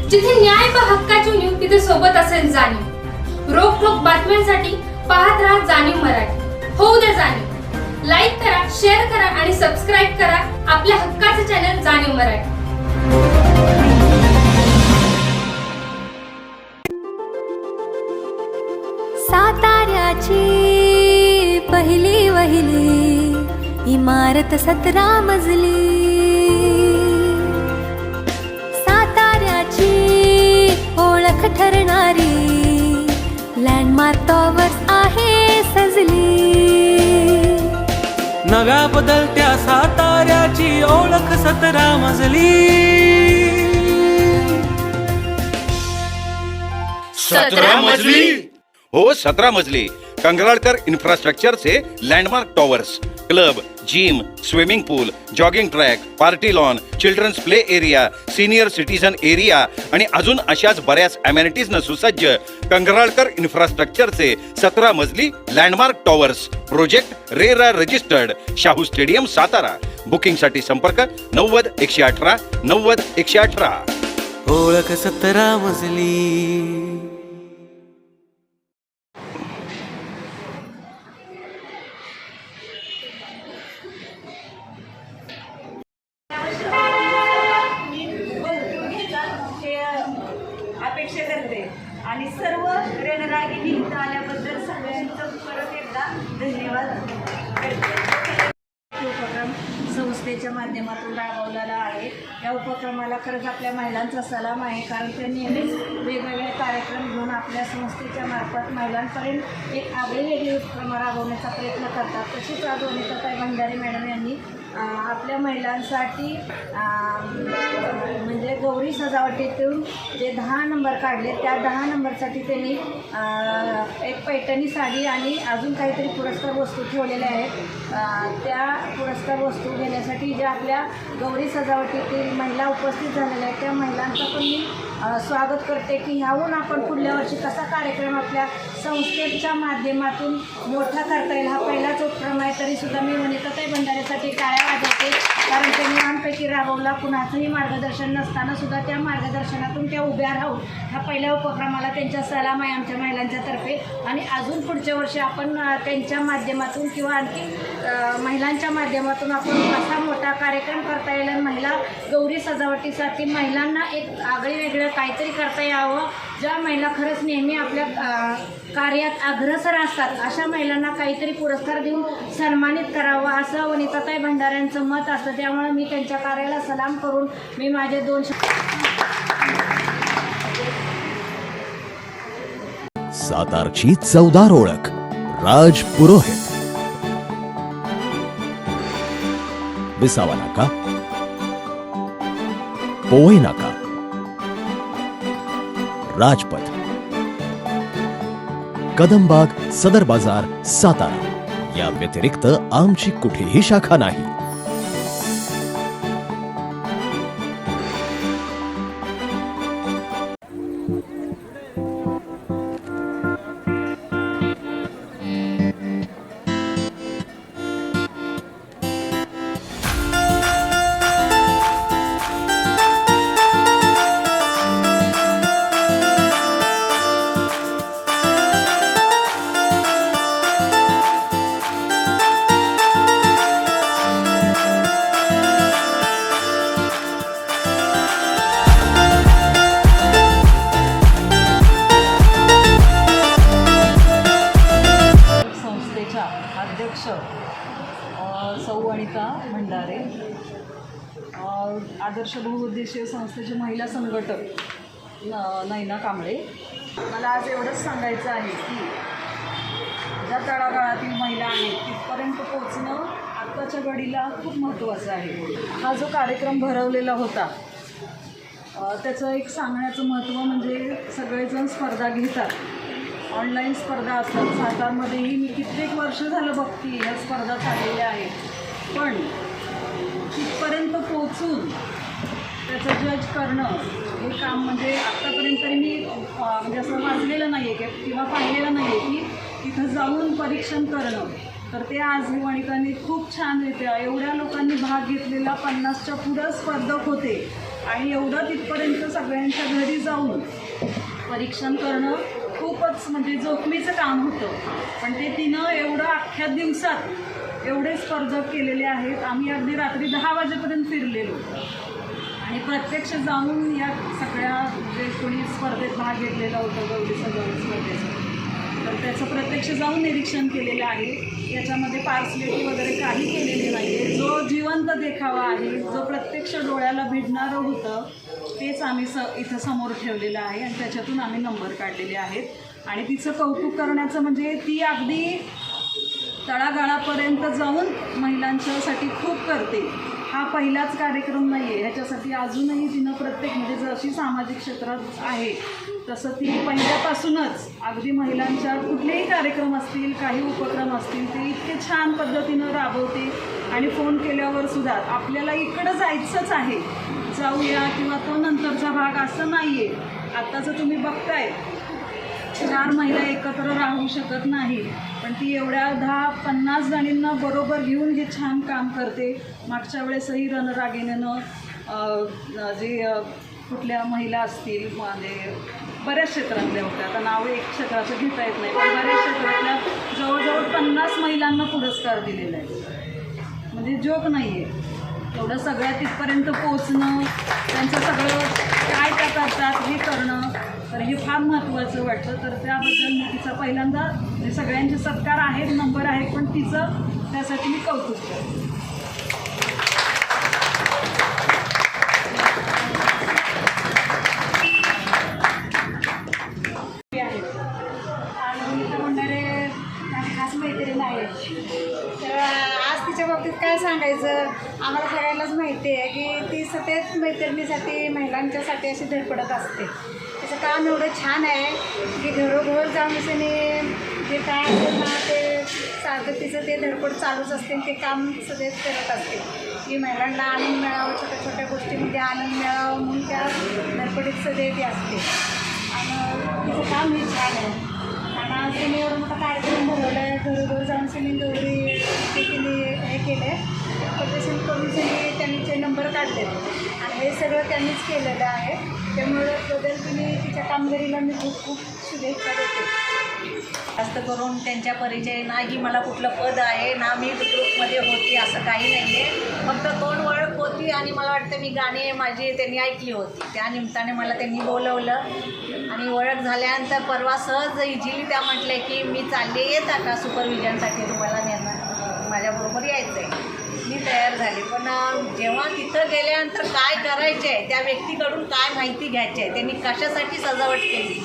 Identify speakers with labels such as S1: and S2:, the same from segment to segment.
S1: जिथे न्याय व हक्काची उणीव तिथे सोबत असेल जाणीव। रोखोक बातम्यांसाठी पाहत राहा जाणीव मराठी। होऊ दे जाणीव। लाईक करा, शेअर करा आणि सबस्क्राईब करा आपल्या हक्काचे चॅनल जाणीव मराठी।
S2: साताऱ्याची पहिली वहिली इमारत 17 मजली। साताऱ्याची ओळख ठरणारी लँडमार्क टॉवर्स आहे सजली।
S3: नव्या बदलत्या साताऱ्याची ओळख 17 मजली।
S4: 17 मजली हो 17 मजली। कंगराळकर इन्फ्रास्ट्रक्चरचे landmark towers, club, gym, swimming pool, jogging track, party lawn, children's play area, senior citizen area आणि अजून अशाच बऱ्याच अमेनिटीजनं सुसज्ज कंगराळकर इन्फ्रास्ट्रक्चरचे 17 मजली landmark towers project RERA registered, Shahu stadium Satara. बुकिंगसाठी संपर्क 90 118 90 118।
S3: ओळख 17 मजली।
S5: अपेक्षा करते आणि सर्व रणरागिणी इथं आल्याबद्दल सगळ्यांचं परत एकदा धन्यवाद करते। उपक्रम संस्थेच्या माध्यमातून राबवलेला आहे। या उपक्रमाला खरंच आपल्या महिलांचा सलाम आहे, कारण ते नेहमीच वेगवेगळे कार्यक्रम घेऊन आपल्या संस्थेच्या मार्फत महिलांपर्यंत एक आगळीवेगळी उपक्रम राबवण्याचा प्रयत्न करतात। तशीच आज वनिताताई भंडारी मॅडम यांनी आपल्या महिलांसाठी म्हणजे गौरी सजावटीतून जे 10 नंबर काढले त्या 10 नंबरसाठी त्यांनी एक पैठणी साडी आणि अजून काहीतरी पुरस्कार वस्तू ठेवलेल्या आहेत। त्या पुरस्कार वस्तू घेण्यासाठी ज्या आपल्या गौरी सजावटीतील महिला उपस्थित झालेल्या आहेत त्या महिलांचं पण मी स्वागत करते की ह्याहून आपण पुढल्या वर्षी कसा कार्यक्रम आपल्या संस्थेच्या माध्यमातून मोठा करता येईल। हा पहिलाच उपक्रम आहे, तरीसुद्धा मी वनिताताई भंडारेसाठी टाळ्या वाजवते, कारण त्यांनी छानपैकी राबवला। कुणाचंही मार्गदर्शन नसताना सुद्धा त्या मार्गदर्शनातून त्या उभ्या राहून ह्या पहिल्या उपक्रमाला त्यांच्या सलाम आहे आमच्या महिलांच्या तर्फे। आणि अजून पुढच्या वर्षी आपण त्यांच्या माध्यमातून किंवा आणखी महिलांच्या माध्यमातून आपण असा मोठा कार्यक्रम करता येईल। महिला गौरी सजावटीसाठी महिलांना एक आगळी वेगळं काहीतरी करता यावं। ज्या महिला खरंच नेहमी आपल्या कार्यात अग्रेसर असतात अशा महिलांना काहीतरी पुरस्कार देऊन सन्मानित करावं असं वनिताताई भंडाऱ्यांचं मत असतं। त्यामुळे मी त्यांच्या कार्याला सलाम करून मी माझे 2
S6: सातारची चवदार ओळख राज पुरोहित, विसावा नाका, पोवई नाका, राजपथ, कदमबाग, सदर बाजार, सातारा या व्यतिरिक्त आमची कुठेही शाखा नाही।
S5: सौ वनिता भंडारे, आदर्श बहुउद्देशीय संस्थेचे महिला संघटक नैना कांबळे। मला आज एवढंच सांगायचं आहे की ज्या तळागाळातील महिला आहेत तिथपर्यंत पोचणं आत्ताच्या घडीला खूप महत्त्वाचं आहे। हा जो कार्यक्रम भरवलेला होता त्याचं एक सांगण्याचं महत्त्व म्हणजे सगळेजण स्पर्धा घेतात, ऑनलाईन स्पर्धा असतात। सातारमध्येही मी कित्येक वर्ष झालं बघते या स्पर्धा चाललेल्या आहेत, पण तिथपर्यंत पोचून त्याचं जज करणं हे काम म्हणजे आत्तापर्यंत तरी मी म्हणजे असं वाचलेलं नाही आहे किंवा पाहिलेलं नाही आहे की तिथं जाऊन परीक्षण करणं। तर ते आज वनितांनी खूप छानरित्या एवढ्या लोकांनी भाग घेतलेला 50च्या पुढं स्पर्धक होते
S7: आणि एवढं तिथपर्यंत सगळ्यांच्या घरी जाऊन परीक्षण करणं खूपच म्हणजे जोखमीचं काम होतं. पण ते तिनं एवढं अख्ख्या दिवसात एवढे स्पर्धक केलेले आहेत. आम्ही अगदी रात्री 10 वाजेपर्यंत फिरलेलो आणि प्रत्यक्ष जाऊन या सगळ्या जे कोणी स्पर्धेत भाग घेतलेला होता गौरी सजावट स्पर्धेचं, तर त्याचं प्रत्यक्ष जाऊन निरीक्षण केलेलं आहे. याच्यामध्ये पार्सलिटी वगैरे काही केलेली नाही आहे. जो जिवंत देखावा आहे, जो प्रत्यक्ष डोळ्याला भिडणारं होतं, तेच आम्ही इथं समोर ठेवलेलं आहे आणि त्याच्यातून आम्ही नंबर काढलेले आहेत. आणि तिचं कौतुक करण्याचं म्हणजे ती अगदी तळागाळापर्यंत जाऊन महिलांच्यासाठी खूप करते. हा पहिलाच कार्यक्रम नाही आहे, ह्याच्यासाठी अजूनही तिनं प्रत्येक म्हणजे जशी सामाजिक क्षेत्रात आहे तसं ती पहिल्यापासूनच अगदी महिलांच्या कुठलेही कार्यक्रम असतील, काही उपक्रम असतील, ते इतके छान पद्धतीनं राबवते. आणि फोन केल्यावर सुद्धा आपल्याला इकडं जायचंच आहे, जाऊया किंवा तो नंतरचा भाग असं नाही आहे. आत्ताचं तुम्ही बघताय 4 महिला एकत्र राहू शकत नाही, पण ती एवढ्या 10-50 जणींना बरोबर घेऊन हे छान काम करते. मागच्या वेळेसही रणरागिणीनं जे कुठल्या महिला असतील म्हणजे बऱ्याच क्षेत्रातल्या होत्या, आता नाव एक क्षेत्राचं घेता येत नाही, पण बऱ्याच क्षेत्रातल्या जवळजवळ 50 महिलांना पुरस्कार दिलेला आहे. म्हणजे जोक नाही आहे. एवढं सगळ्या तिथपर्यंत पोचणं, त्यांचं सगळं काय त्या करतात हे करणं, तर हे फार महत्त्वाचं वाटतं. तर त्याबद्दल मी तिचा पहिल्यांदा म्हणजे सगळ्यांचे सत्कार आहेत, नंबर आहेत, पण तिचं त्यासाठी मी कौतुक करते.
S5: तर आज तिच्या बाबतीत काय सांगायचं, आम्हाला सगळ्यांनाच माहिती आहे की ती सतत मैत्रिणीसाठी महिलांच्यासाठी अशी धडपडत असते. तिचं काम एवढं छान आहे की घरोघर जाऊन तिने जे काय असेल ना ते सारखं तिचं ते धडपड चालूच असते. ते काम सतत करत असते की महिलांना आनंद मिळावा, छोट्या छोट्या गोष्टीमध्ये आनंद मिळावा म्हणून त्या धडपडीत सदैव ती असते. आणि तिचं काम हे छान आहे. आणि आज तिने एवढं मोठा कार्यक्रम भरवला आहे, घरोघर जाऊन तिने गौरी तिने हे केलं आहे, प्रदर्शन करून त्यांचे नंबर काढले आणि हे सगळं त्यांनीच केलेलं आहे. त्यामुळे बदल तिने तिच्या कामगिरीला मी खूप खूप शुभेच्छा देते.
S8: जास्त करून त्यांच्या परिचय नाही, मला कुठलं पद आहे ना, मी ग्रुपमध्ये होती असं काही नाही आहे. फक्त तोंड ओळख होती आणि मला वाटतं मी गाणी माझी त्यांनी ऐकली होती, त्या निमित्ताने मला त्यांनी बोलवलं आणि ओळख झाल्यानंतर परवा सहज इझिली त्या म्हटले की मी चालले येता का सुपरविजनसाठी, तुम्हाला नेणार माझ्याबरोबर यायचं आहे. मी तयार झाले. पण जेव्हा तिथं गेल्यानंतर काय करायचं आहे, त्या व्यक्तीकडून काय माहिती घ्यायची आहे, त्यांनी कशासाठी सजावट केली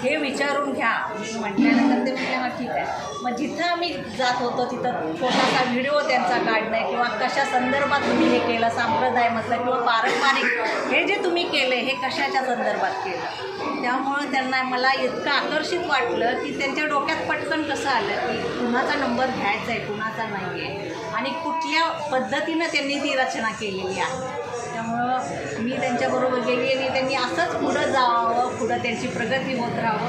S8: हे विचारून घ्या म्हटल्यानंतर ते म्हटले हां ठीक आहे. मग जिथं आम्ही जात होतो तिथं छोटासा व्हिडिओ त्यांचा काढणं किंवा कशा संदर्भात तुम्ही हे केलं, संप्रदायामधलं किंवा पारंपरिक हे जे तुम्ही केलं हे कशाच्या संदर्भात केलं, त्यामुळं त्यांना मला इतकं आकर्षित वाटलं की त्यांच्या डोक्यात पटकन कसं आलं की कुणाचा नंबर घ्यायचा आहे, कुणाचा नाही आहे आणि कुठल्या पद्धतीनं त्यांनी ती रचना केलेली आहे. त्यामुळं मी त्यांच्याबरोबर गेली आणि त्यांनी असंच पुढं जावं, पुढं त्यांची प्रगती होत राहावं.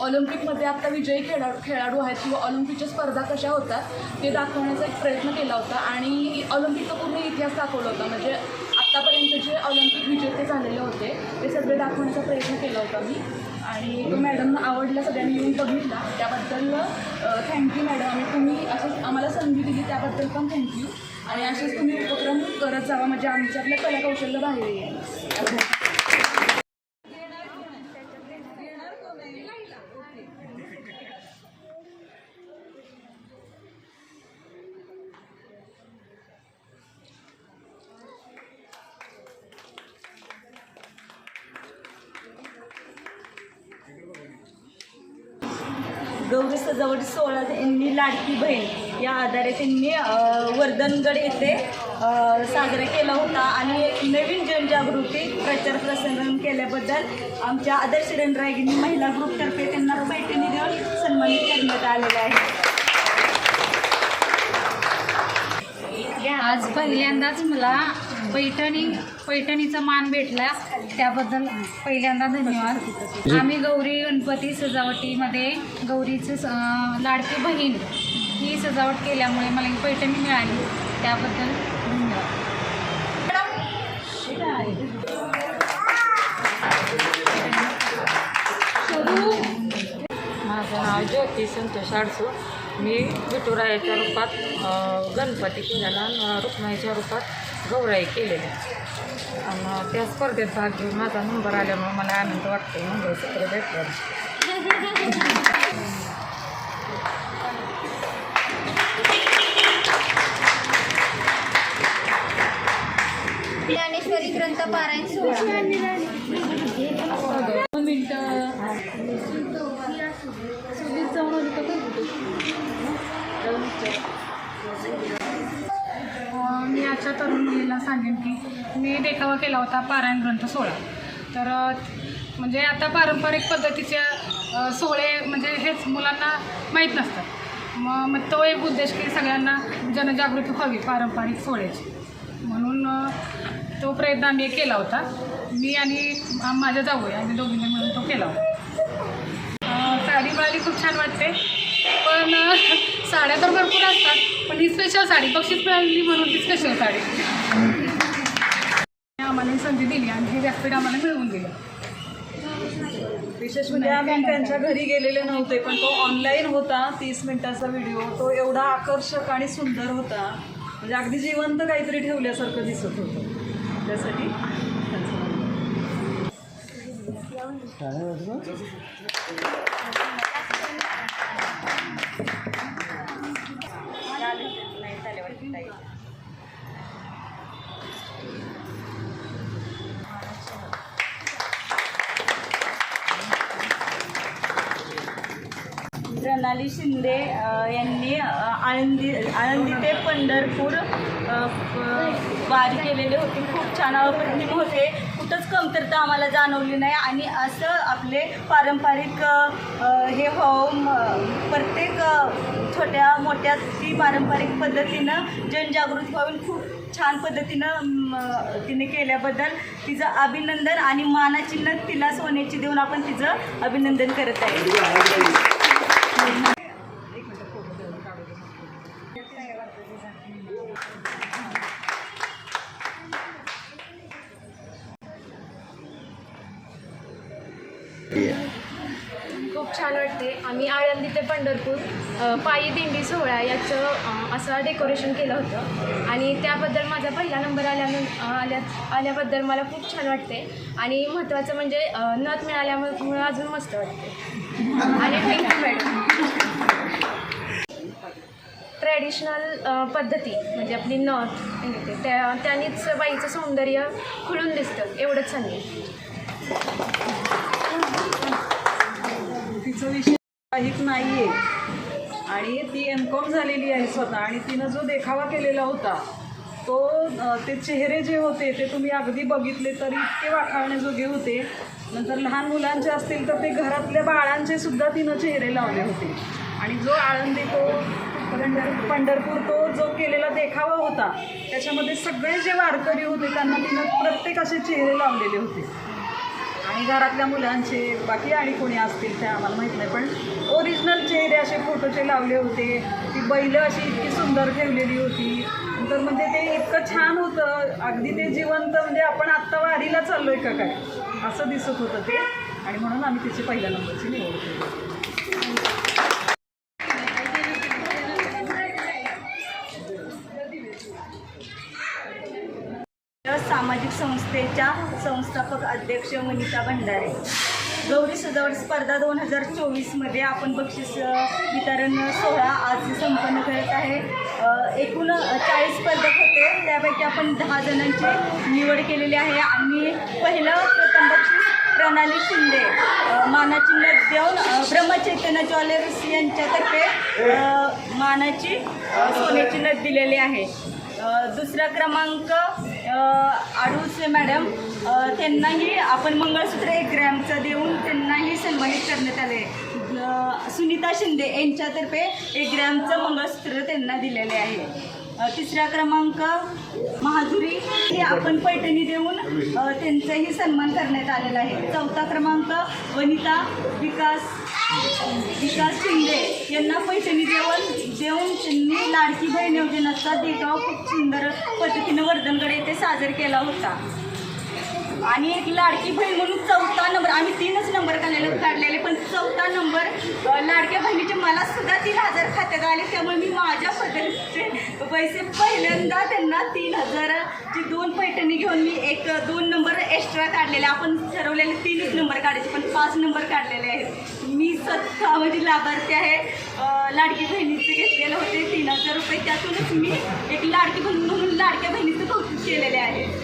S9: ऑलिम्पिकमध्ये आत्ता विजयी खेळाडू आहेत किंवा ऑलिम्पिकच्या स्पर्धा कशा होतात ते दाखवण्याचा एक प्रयत्न केला होता आणि ऑलिम्पिकचा पूर्ण इतिहास दाखवला होता. म्हणजे आत्तापर्यंत जे ऑलिम्पिक विजेते झालेले होते ते सगळे दाखवण्याचा प्रयत्न केला होता मी आणि तो मॅडमना आवडला, सगळ्यांनी येऊन बघितला, त्याबद्दल थँक्यू मॅडम. आणि तुम्ही असं आम्हाला संधी दिली त्याबद्दल पण थँक्यू. आणि असेच तुम्ही उपक्रम करत जावा म्हणजे आमच्यातलं कलाकौशल्य बाहेर येईल.
S5: गौरी सजावट सोहळा त्यांनी लाडकी बहीण या आधारे त्यांनी वर्धनगड येथे साजरा केला होता आणि एक नवीन जनजागृती प्रचार प्रसारण केल्याबद्दल आमच्या आदर्श रणरागिणी महिला ग्रुपतर्फे त्यांना पैठणी देऊन सन्मानित करण्यात आलेलं आहे.
S10: आज पहिल्यांदाच मला पैठणीचा मान भेटला, त्याबद्दल पहिल्यांदा धन्यवाद. आम्ही गौरी गणपती सजावटीमध्ये गौरीचं लाडकी बहीण ही सजावट केल्यामुळे मला ही पैठणी मिळाली, त्याबद्दल धन्यवाद.
S11: माझं नाव ज्योती संतोष आडसू. मी विठुरायाच्या रूपात गणपती केलेला, रुक्माईच्या रूपात गौराई केलेल्या आणि त्या स्पर्धेत भाग घेऊन माझा नंबर आल्यामुळे मला आनंद वाटतो. मंगळसूत्र भेटलं.
S10: ज्ञानेश्वरी ग्रंथ पारायण
S9: मी आजच्या तरुण मुलीला सांगेन की मी देखावा केला होता पारायण ग्रंथ सोहळा. तर म्हणजे आता पारंपरिक पद्धतीचे सोहळे म्हणजे हेच मुलांना माहीत नसतात. मग तो एक उद्देश की सगळ्यांना जनजागृती व्हावी पारंपरिक सोहळ्याची, म्हणून तो प्रयत्न आम्ही केला होता. मी आणि माझ्या जाऊया आम्ही दोघींनी मिळून तो केला होता. साडी मिळाली, खूप छान वाटते. पण साड्या तर भरपूर असतात, पण ही स्पेशल साडी बक्षीस मिळाली म्हणून ती स्पेशल साडी आम्हाला ही संधी दिली आणि हे व्यासपीठ आम्हाला मिळवून दिलं.
S7: विशेष म्हणजे आम्ही त्यांच्या घरी गेलेले नव्हते, पण तो ऑनलाईन होता. 30 मिनिटाचा व्हिडिओ तो एवढा आकर्षक आणि सुंदर होता, म्हणजे अगदी जिवंत काहीतरी ठेवल्यासारखं दिसत होतं. त्यासाठी
S5: प्रणाली शिंदे यांनी आळंदी ते पंढरपूर वारी केलेले होते. खूप छान अप्रतिम होते, कुठंच कमतरता आम्हाला जाणवली नाही. आणि असं आपले पारंपरिक हे प्रत्येक छोट्या मोठ्या ती पारंपरिक पद्धतीनं जनजागृती व्हावी खूप छान पद्धतीनं तिने केल्याबद्दल तिचं अभिनंदन आणि मानाचिन्ह तिला सोन्याची देऊन आपण तिचं अभिनंदन करत आहे.
S1: खूप छान वाटते. आम्ही आळंदी ते पंढरपूर पायी दिंडी सोहळा याचं असं डेकोरेशन केलं होतं आणि त्याबद्दल माझा पहिला नंबर आल्याबद्दल मला खूप छान वाटते. आणि महत्त्वाचं म्हणजे नथ मिळाल्यामुळे अजून मस्त वाटते. आणि थँक्यू मॅडम. ट्रॅडिशनल पद्धती म्हणजे आपली नथ त्यानेच बाईचं सौंदर्य खुलून दिसतं, एवढंच सांगेन.
S7: तिचं विषय काहीच नाही आहे आणि ती M.Com झालेली आहे स्वतः. आणि तिनं जो देखावा केलेला होता तो ते चेहरे जे होते ते तुम्ही अगदी बघितले तरी इतके वाखाणण्याजोगे होते. नंतर लहान मुलांचे असतील तर ते घरातल्या बाळांचे सुद्धा तिनं चेहरे लावले होते. आणि जो आळंदी तो पंढरपूर तो जो केलेला देखावा होता त्याच्यामध्ये सगळे जे वारकरी होते त्यांना तिनं प्रत्येक असे चेहरे लावलेले होते. आणि घरातल्या मुलांचे बाकी आणि कोणी असतील ते आम्हाला माहीत नाही, पण ओरिजिनल चेहरे असे फोटोचे लावले होते. ती बैलं अशी इतकी सुंदर ठेवलेली होती. नंतर म्हणजे ते इतकं छान होतं, अगदी ते जिवंत, म्हणजे आपण आत्ता वारीला चाललोय का काय असं दिसत होतं ते. आणि म्हणून आम्ही तिची पहिल्या नंबरची निवड केली.
S5: सामाजिक संस्थेच्या संस्थापक अध्यक्ष वनिता भंडारे. गौरी सजावट स्पर्धा 2024मध्ये आपण बक्षीस वितरण सोहळा आज संपन्न करत आहे. एकूण 40 स्पर्धक होते, त्यापैकी आपण 10 जणांची निवड केलेली आहे. आम्ही प्रथम बक्षीस प्रणाली शिंदे मानाची नथ देऊन ब्रह्मचैतन्य ज्वेलर्स यांच्यातर्फे मानाची सोन्याची नथ दिलेली आहे. दुसरा क्रमांक आडूसे मॅडम त्यांनाही आपण मंगळसूत्र 1 ग्रॅमचं देऊन त्यांनाही सन्मानित करण्यात आले. सुनीता शिंदे यांच्यातर्फे 1 ग्रॅमचं मंगळसूत्र त्यांना दिलेले आहे. तिसरा क्रमांक महाजुरी हे आपण पैठणी देऊन त्यांचाही सन्मान करण्यात आलेला आहे. चौथा क्रमांक वनिता विकास शिंदे यांना पैठणी देऊन त्यांनी लाडकी बहीण योजनेचा देगाव खूप सुंदर पद्धतीनं वर्धनगड येथे साजरा केला होता. आणि एक लाडकी बहीण म्हणून 4था नंबर, आम्ही 3च नंबर काढलेले पण 4था नंबर लाडक्या बहिणीचे मला सुद्धा 3000 खात्यात आले. त्यामुळे मी माझ्या पद्धतीचे पैसे पहिल्यांदा त्यांना 3000ची 2 पैठणी घेऊन मी 2 नंबर एक्स्ट्रा काढलेले. आपण ठरवलेले 3च नंबर काढायचे पण 5 नंबर काढलेले आहेत. मी स्वतः म्हणजे लाभार्थी आहे. लाडकी बहिणीचे घेतलेले होते 3000 रुपये. त्यातूनच मी एक लाडकी बहीण म्हणून लाडक्या बहिणीचं कौतुक केलेले आहे.